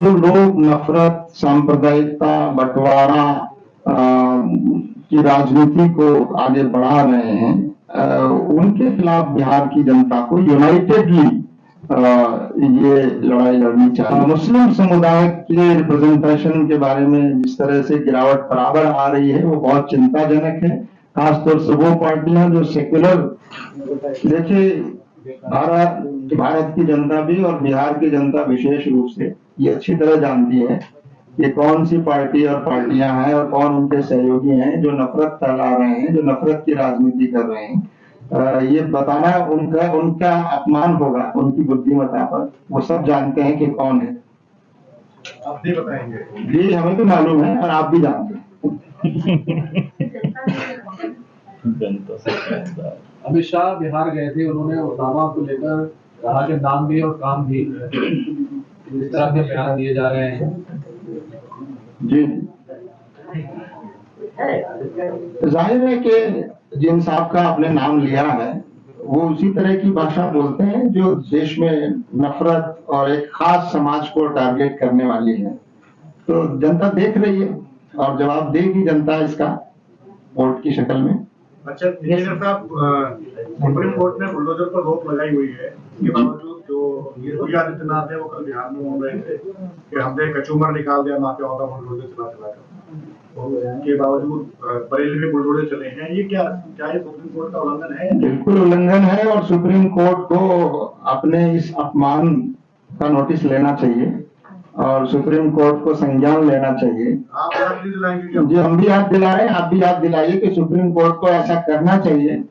जो लोग नफरत, सांप्रदायिकता, बंटवारा की राजनीति को आगे बढ़ा रहे हैं, उनके खिलाफ बिहार की जनता को यूनाइटेडली ये लड़ाई लड़नी चाहिए। मुस्लिम समुदाय के रिप्रेजेंटेशन के बारे में जिस तरह से गिरावट बराबर आ रही है वो बहुत चिंताजनक है। खासतौर से वो पार्टियां जो सेक्युलर, देखिए भारत की जनता भी और बिहार की जनता विशेष रूप से ये अच्छी तरह जानती है कि कौन सी पार्टी और पार्टियां हैं और कौन उनके सहयोगी हैं जो नफरत फैला रहे हैं, जो नफरत की राजनीति कर रहे हैं। ये बताना उनका उनका अपमान होगा उनकी बुद्धिमत्ता पर। वो सब जानते हैं कि कौन है। आप नहीं बताएंगे? जी, हमें तो मालूम है और आप भी जानते हैं। अमित शाह बिहार गए थे, उन्होंने ओसामा को लेकर कहा कि नाम भी और काम भी इस तरह के बयान दिए जा रहे हैं। जी, जाहिर है कि जिन साहब का आपने नाम लिया है वो उसी तरह की भाषा बोलते हैं जो देश में नफरत और एक खास समाज को टारगेट करने वाली है। तो जनता देख रही है और जवाब देगी जनता इसका वोट की शक्ल में। अच्छा इंजीनियर साहब, सुप्रीम कोर्ट ने बुलडोजर पर रोक लगाई हुई है, इसके बावजूद जो योगी आदित्यनाथ है वो कल बिहार में बोल रहे थे कि हमने कचूमर निकाल दिया माफिया होगा बुलडोजर चला कर, के बावजूद बरेली में बुलडोजर चले हैं। ये क्या ये सुप्रीम कोर्ट का उल्लंघन है? बिल्कुल उल्लंघन है और सुप्रीम कोर्ट को अपने इस अपमान का नोटिस लेना चाहिए और सुप्रीम कोर्ट को संज्ञान लेना चाहिए। आप याद नहीं दिलाएंगे? जी, हम भी याद दिलाएं, आप भी याद दिलाइए कि सुप्रीम कोर्ट को ऐसा करना चाहिए।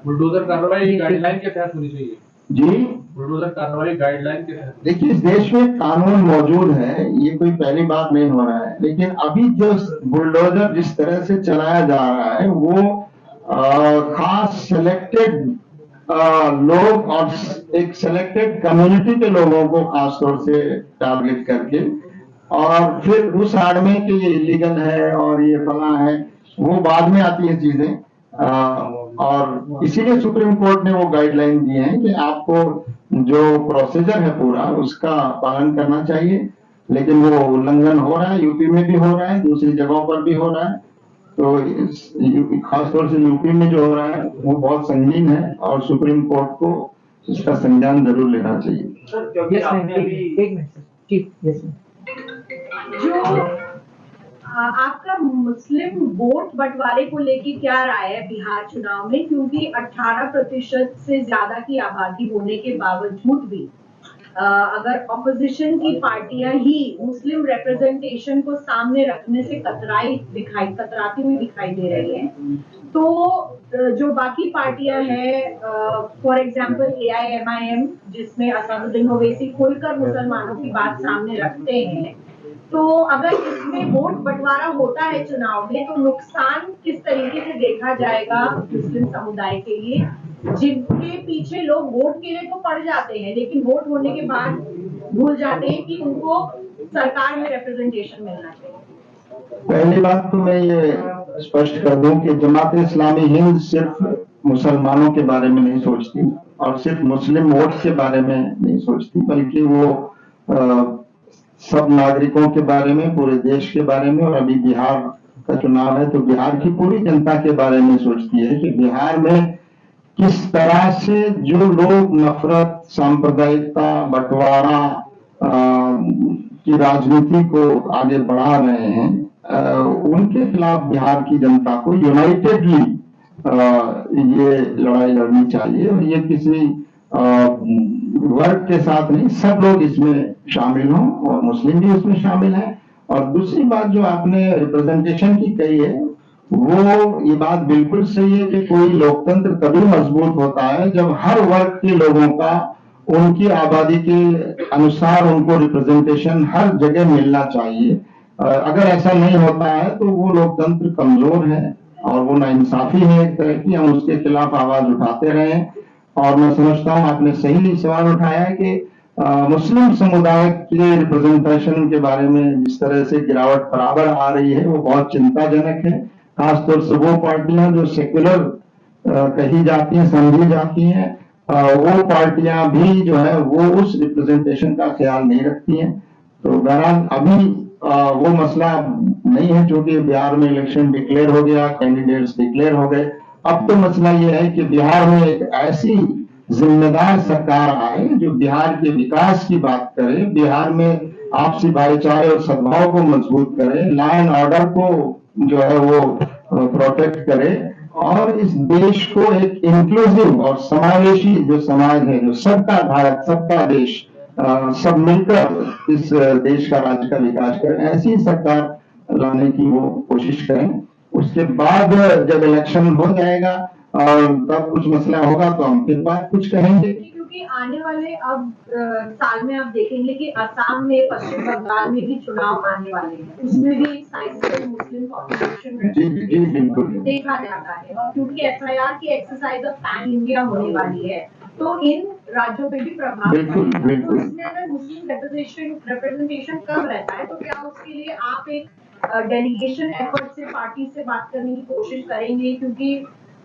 बुलडोजर कार्रवाई गाइडलाइन के तहत होनी चाहिए। जी, बुलडोजर कार्रवाई गाइडलाइन के तहत। देखिए इस देश में कानून मौजूद है, ये कोई पहली बात नहीं हो रहा है, लेकिन अभी जो बुलडोजर जिस तरह से चलाया जा रहा है वो खास सिलेक्टेड लोग और एक सिलेक्टेड कम्युनिटी के लोगों को खास तौर से टारगेट करके और फिर उस आड़ में कि ये इलीगल है और ये फला है, वो बाद में आती है चीजें। और इसीलिए सुप्रीम कोर्ट ने वो गाइडलाइन दी है कि आपको जो प्रोसीजर है पूरा उसका पालन करना चाहिए, लेकिन वो उल्लंघन हो रहा है। यूपी में भी हो रहा है, दूसरी जगहों पर भी हो रहा है। तो खासतौर से यूपी में जो हो रहा है वो बहुत संगीन है और सुप्रीम कोर्ट को इसका संज्ञान जरूर लेना चाहिए। जो आपका मुस्लिम वोट बंटवारे को लेकर क्या राय है बिहार चुनाव में, क्योंकि 18% से ज्यादा की आबादी होने के बावजूद भी अगर ऑपोजिशन की पार्टियां ही मुस्लिम रिप्रेजेंटेशन को सामने रखने से कतराती हुई दिखाई दे रही हैं, तो जो बाकी पार्टियां हैं, फॉर एग्जांपल AIMIM जिसमें असदुद्दीन ओवैसी खुलकर मुसलमानों की बात सामने रखते हैं, तो अगर इसमें वोट बंटवारा होता है चुनाव में तो नुकसान किस तरीके से देखा जाएगा मुस्लिम समुदाय के लिए, जिनके पीछे लोग वोट के लिए तो पड़ जाते हैं लेकिन वोट होने के बाद भूल जाते हैं कि उनको सरकार में रिप्रेजेंटेशन मिलना चाहिए। पहली बात तो मैं ये स्पष्ट कर दूं कि जमात इस्लामी हिंद सिर्फ मुसलमानों के बारे में नहीं सोचती और सिर्फ मुस्लिम वोट के बारे में नहीं सोचती, बल्कि वो सब नागरिकों के बारे में, पूरे देश के बारे में, और अभी बिहार का चुनाव है तो बिहार की पूरी जनता के बारे में सोचती है कि बिहार में किस तरह से जो लोग नफरत, सांप्रदायिकता, बंटवारा की राजनीति को आगे बढ़ा रहे हैं, उनके खिलाफ बिहार की जनता को यूनाइटेडली ये लड़ाई लड़नी चाहिए। और ये किसी वर्ग के साथ नहीं, सब लोग इसमें शामिल हों और मुस्लिम भी उसमें शामिल हैं। और दूसरी बात जो आपने रिप्रेजेंटेशन की कही है वो ये बात बिल्कुल सही है कि कोई लोकतंत्र तभी मजबूत होता है जब हर वर्ग के लोगों का उनकी आबादी के अनुसार उनको रिप्रेजेंटेशन हर जगह मिलना चाहिए। अगर ऐसा नहीं होता है तो वो लोकतंत्र कमजोर है और वो नाइंसाफी है एक तरह की, हम उसके खिलाफ आवाज उठाते रहे। और मैं समझता हूँ आपने सही सवाल उठाया है कि मुस्लिम समुदाय के रिप्रेजेंटेशन के बारे में जिस तरह से गिरावट बराबर आ रही है वो बहुत चिंताजनक है। खासतौर से वो पार्टियां जो सेक्युलर कही जाती हैं, समझी जाती हैं, वो पार्टियां भी जो है वो उस रिप्रेजेंटेशन का ख्याल नहीं रखती हैं। तो बहरहाल अभी वो मसला नहीं है, क्योंकि बिहार में इलेक्शन डिक्लेयर हो गया, कैंडिडेट्स डिक्लेयर हो गए। अब तो मसला ये है कि बिहार में एक ऐसी जिम्मेदार सरकार आए जो बिहार के विकास की बात करे, बिहार में आपसी भाईचारे और सद्भाव को मजबूत करे, लॉ एंड ऑर्डर को जो है वो प्रोटेक्ट करे, और इस देश को एक इंक्लूसिव और समावेशी जो समाज है, जो सबका भारत, सबका देश, सब मिलकर इस देश का, राज्य का विकास करें, ऐसी सरकार लाने की वो कोशिश करें। उसके बाद जब इलेक्शन हो जाएगा और तब कुछ मसला होगा तो हम फिर बात कुछ कहेंगे। क्योंकि आने वाले अब साल में आप देखेंगे कि असम में, पश्चिम बंगाल में भी चुनाव आने वाले हैं, उसमें भी साइजेबल मुस्लिम पॉपुलेशन जी बिल्कुल देखा जाता है, और क्योंकि एफआईआर की एक्सरसाइज अब पैन इंडिया होने वाली है, तो इन राज्यों पे भी प्रभाव पड़ेगा। तो इसमें अगर मुस्लिम रिप्रेजेंटेशन कम रहता है, तो क्या उसके लिए आप एक डेलीगेशन एफर्ट से पार्टी से बात करने की कोशिश करेंगे? क्योंकि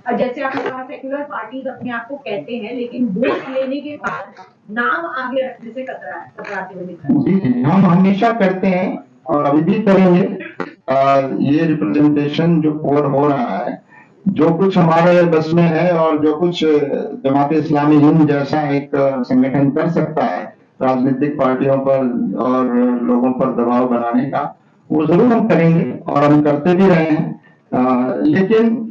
जैसे आपने कहा सेक्युलर पार्टीज अपने आप को कहते हैं, लेकिन वोट लेने के बाद नाम आगे रखने से कतराते हुए दिखते हैं। जी, हम हमेशा करते हैं और अभी भी करेंगे। ये रिप्रेजेंटेशन जो पोल हो रहा है, जो कुछ हमारे बस में है और जो कुछ जमात इस्लामी हिंद जैसा एक संगठन कर सकता है राजनीतिक पार्टियों पर और लोगों पर दबाव बनाने का, वो जरूर हम करेंगे और हम करते भी रहे हैं। लेकिन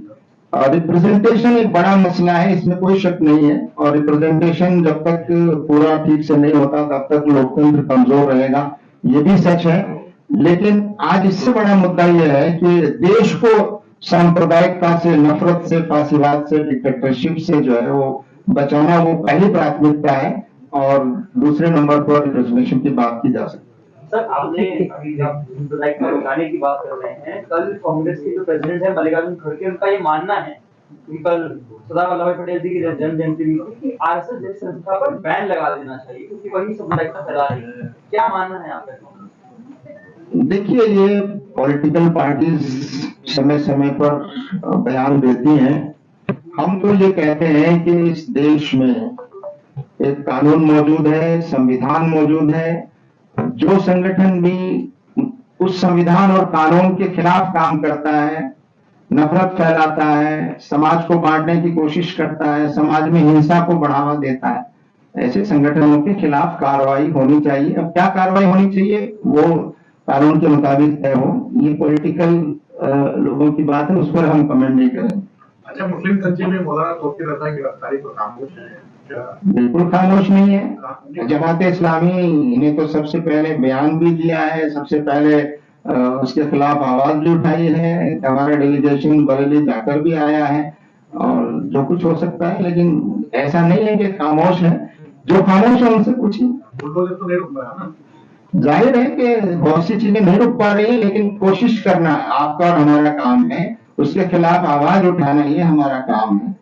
रिप्रेजेंटेशन एक बड़ा मसला है, इसमें कोई शक नहीं है, और रिप्रेजेंटेशन जब तक पूरा ठीक से नहीं होता तब तक लोकतंत्र कमजोर रहेगा, ये भी सच है। लेकिन आज इससे बड़ा मुद्दा यह है कि देश को सांप्रदायिकता से, नफरत से, फासीवाद से, डिक्टेटरशिप से जो है वो बचाना, वो पहली प्राथमिकता है, और दूसरे नंबर पर रिजर्वेशन की बात की जा सकती है। सर, आपने अभी जब गाने की बात कर रहे हैं, कल कांग्रेस के जो प्रेसिडेंट है मल्लिकार्जुन खड़गे, उनका ये मानना है कि कल सरदार वल्लभ भाई पटेल जी की जन्म जयंती भी आरएसएस जैसी संस्था पर बैन लगा देना चाहिए, क्योंकि वही साम्प्रदायिकता फैला रही है। क्या मानना है आपका? देखिए, ये पॉलिटिकल पार्टीज समय समय पर बयान देती हैं। हम तो ये कहते हैं कि इस देश में एक कानून मौजूद है, संविधान मौजूद है। जो संगठन भी उस संविधान और कानून के खिलाफ काम करता है, नफरत फैलाता है, समाज को बांटने की कोशिश करता है, समाज में हिंसा को बढ़ावा देता है, ऐसे संगठनों के खिलाफ कार्रवाई होनी चाहिए। अब क्या कार्रवाई होनी चाहिए वो कानून के मुताबिक तय हो, ये पॉलिटिकल लोगों की बात है, उस पर हम कमेंट नहीं करेंगे। अच्छा, मुस्लिम तंजीम में मौलाना तोक़ी रज़ा की गिरफ्तारी पर खामोश है? बिल्कुल खामोश नहीं है। जमात इस्लामी ने तो सबसे पहले बयान भी दिया है, सबसे पहले उसके खिलाफ आवाज भी उठाई है, हमारा डेलीगेशन बरेली जाकर भी आया है, और जो कुछ हो सकता है, लेकिन ऐसा नहीं है कि खामोश है। जो खामोश है उनसे पूछिए। बुलडोजर तो नहीं रुक रहा है ना? जाहिर है कि बहुत सी चीजें नहीं रुक पा रही है, लेकिन कोशिश करना आपका और हमारा काम है, उसके खिलाफ आवाज उठाना ये हमारा काम है।